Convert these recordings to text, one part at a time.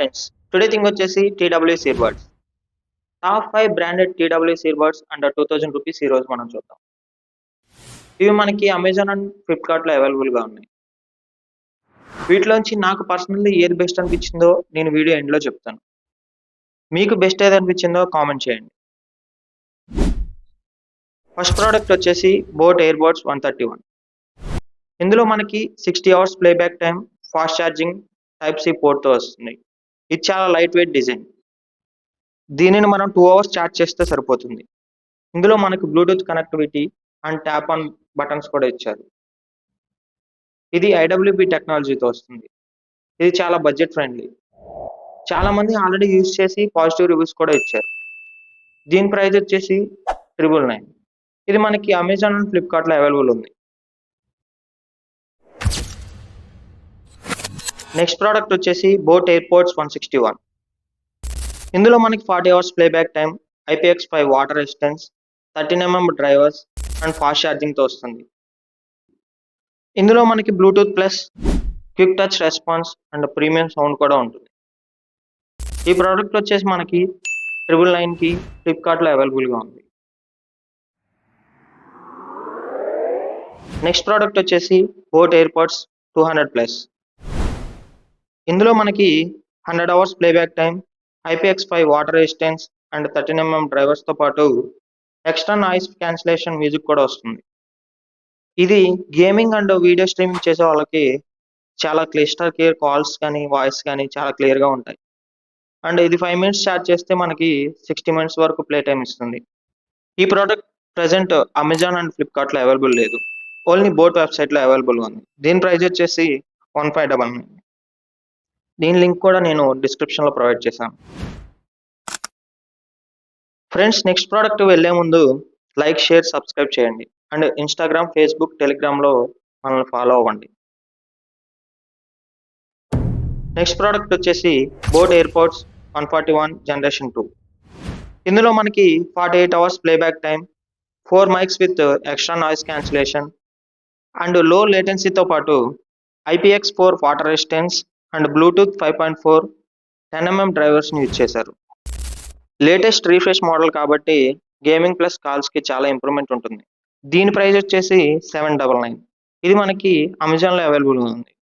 Friends, today thing వచ్చేసి TWS earbuds. Top 5 branded TWS earbuds under 2000 rupees ఈ రోజు మనం చూద్దాం. ఇవి మనకి అమెజాన్ అండ్ ఫ్లిప్కార్ట్లో అవైలబుల్గా ఉన్నాయి. వీటిలోంచి నాకు పర్సనల్లీ ఏది బెస్ట్ అనిపించిందో నేను వీడియో ఎండ్లో చెప్తాను. మీకు బెస్ట్ ఏది అనిపించిందో కామెంట్ చేయండి. ఫస్ట్ ప్రోడక్ట్ వచ్చేసి బోట్ ఎయిర్బడ్స్ 131. ఇందులో మనకి 60 hours playback time, fast charging, type C పోర్ట్తో వస్తుంది. ఇది చాలా లైట్ వెయిట్ డిజైన్. దీనిని మనం 2 అవర్స్ ఛార్జ్ చేస్తే సరిపోతుంది. ఇందులో మనకి Bluetooth connectivity and tap on buttons కూడా ఇచ్చారు. ఇది ఐడబ్ల్యూపి టెక్నాలజీతో వస్తుంది. ఇది చాలా బడ్జెట్ ఫ్రెండ్లీ. చాలా మంది ఆల్రెడీ యూజ్ చేసి పాజిటివ్ రివ్యూస్ కూడా ఇచ్చారు. దీని ప్రైస్ వచ్చేసి 999. ఇది మనకి అమెజాన్ అండ్ ఫ్లిప్కార్ట్లో అవైలబుల్ ఉంది. నెక్స్ట్ ప్రోడక్ట్ వచ్చేసి బోట్ ఎయిర్పోర్ట్స్ 161. ఇందులో మనకి 40 hours playback time, IPX5 water resistance, 13mm drivers and fast ఛార్జింగ్తో వస్తుంది. ఇందులో మనకి Bluetooth plus quick touch response and premium sound కూడా ఉంటుంది. ఈ ప్రోడక్ట్ వచ్చేసి మనకి 999కి ఫ్లిప్కార్ట్లో అవైలబుల్గా ఉంది. నెక్స్ట్ ప్రోడక్ట్ వచ్చేసి బోట్ ఎయిర్పోర్ట్స్ 200+. ఇందులో మనకి 100 hours playback time, IPX5 water resistance and 13mm డ్రైవర్స్తో పాటు ఎక్స్ట్రా నాయిస్ క్యాన్సిలేషన్ మ్యూజిక్ కూడా వస్తుంది. ఇది గేమింగ్ అండ్ వీడియో స్ట్రీమింగ్ చేసే వాళ్ళకి చాలా క్లియర్ కాల్స్ కానీ వాయిస్ కానీ చాలా క్లియర్గా ఉంటాయి. అండ్ ఇది 5 minutes ఛార్జ్ చేస్తే మనకి 60 minutes వరకు ప్లే టైం ఇస్తుంది. ఈ ప్రోడక్ట్ ప్రజెంట్ అమెజాన్ అండ్ ఫ్లిప్కార్ట్లో అవైలబుల్ లేదు, ఓన్లీ బోట్ వెబ్సైట్లో అవైలబుల్గా ఉంది. దీని ప్రైస్ వచ్చేసి 1599. దీని లింక్ కూడా నేను డిస్క్రిప్షన్లో ప్రొవైడ్ చేశాను. ఫ్రెండ్స్, నెక్స్ట్ ప్రోడక్ట్ వెళ్ళే ముందు లైక్, షేర్, సబ్స్క్రైబ్ చేయండి. అండ్ ఇన్స్టాగ్రామ్, ఫేస్బుక్, టెలిగ్రామ్లో మనల్ని ఫాలో అవ్వండి. నెక్స్ట్ ప్రోడక్ట్ వచ్చేసి బోట్ ఎయిర్పోర్ట్స్ 141 జనరేషన్ 2. ఇందులో మనకి 48 hours playback time, 4 mics with extra noise cancellation and low లేటెన్సీతో పాటు IPX4 water resistance and Bluetooth 5.4 10mm డ్రైవర్స్ని యూజ్ చేశారు. లేటెస్ట్ రీఫ్రెష్ మోడల్ కాబట్టి గేమింగ్ ప్లస్ కాల్స్కి చాలా ఇంప్రూవ్మెంట్ ఉంటుంది. దీని ప్రైస్ వచ్చేసి 799. ఇది మనకి అమెజాన్లో అవైలబుల్గా ఉంది.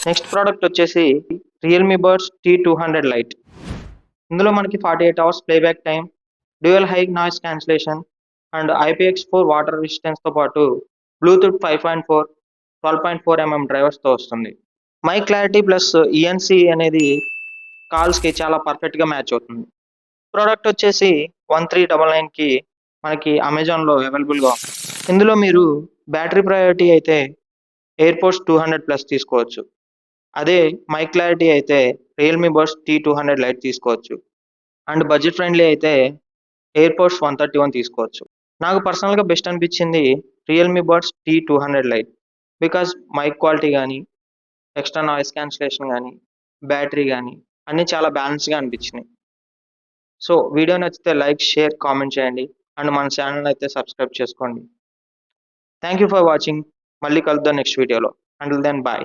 నెక్స్ట్ ప్రోడక్ట్ వచ్చేసి రియల్మీ బడ్స్ T200 Lite. ఇందులో మనకి 48 hours playback time, dual high noise cancellation and IPX4 water రెసిస్టెన్స్తో పాటు బ్లూటూత్ 5.4 12.4mm డ్రైవర్స్తో వస్తుంది. మైక్ క్లారిటీ ప్లస్ ENC అనేది కాల్స్కి చాలా పర్ఫెక్ట్గా మ్యాచ్ అవుతుంది. ప్రోడక్ట్ వచ్చేసి 1399కి మనకి అమెజాన్లో అవైలబుల్గా ఉంది. ఇందులో మీరు బ్యాటరీ ప్రయారిటీ అయితే ఎయిర్పోర్ట్స్ 200+ తీసుకోవచ్చు. అదే మైక్ క్లారిటీ అయితే రియల్మీ బడ్స్ T200 Lite తీసుకోవచ్చు. అండ్ బడ్జెట్ ఫ్రెండ్లీ అయితే ఎయిర్పోర్ట్స్ 131 తీసుకోవచ్చు. నాకు పర్సనల్గా బెస్ట్ అనిపించింది Realme buds T200 Lite. Because mic quality కానీ, ఎక్స్ట్రా నాయిస్ క్యాన్సిలేషన్ కానీ, బ్యాటరీ కానీ అన్నీ చాలా బ్యాలెన్స్గా అనిపించినాయి. సో వీడియో నచ్చితే లైక్, షేర్, కామెంట్ చేయండి. అండ్ మన ఛానల్ అయితే సబ్స్క్రైబ్ చేసుకోండి. Thank you for watching. మళ్ళీ కలుద్దాం నెక్స్ట్ వీడియోలో. Until then bye.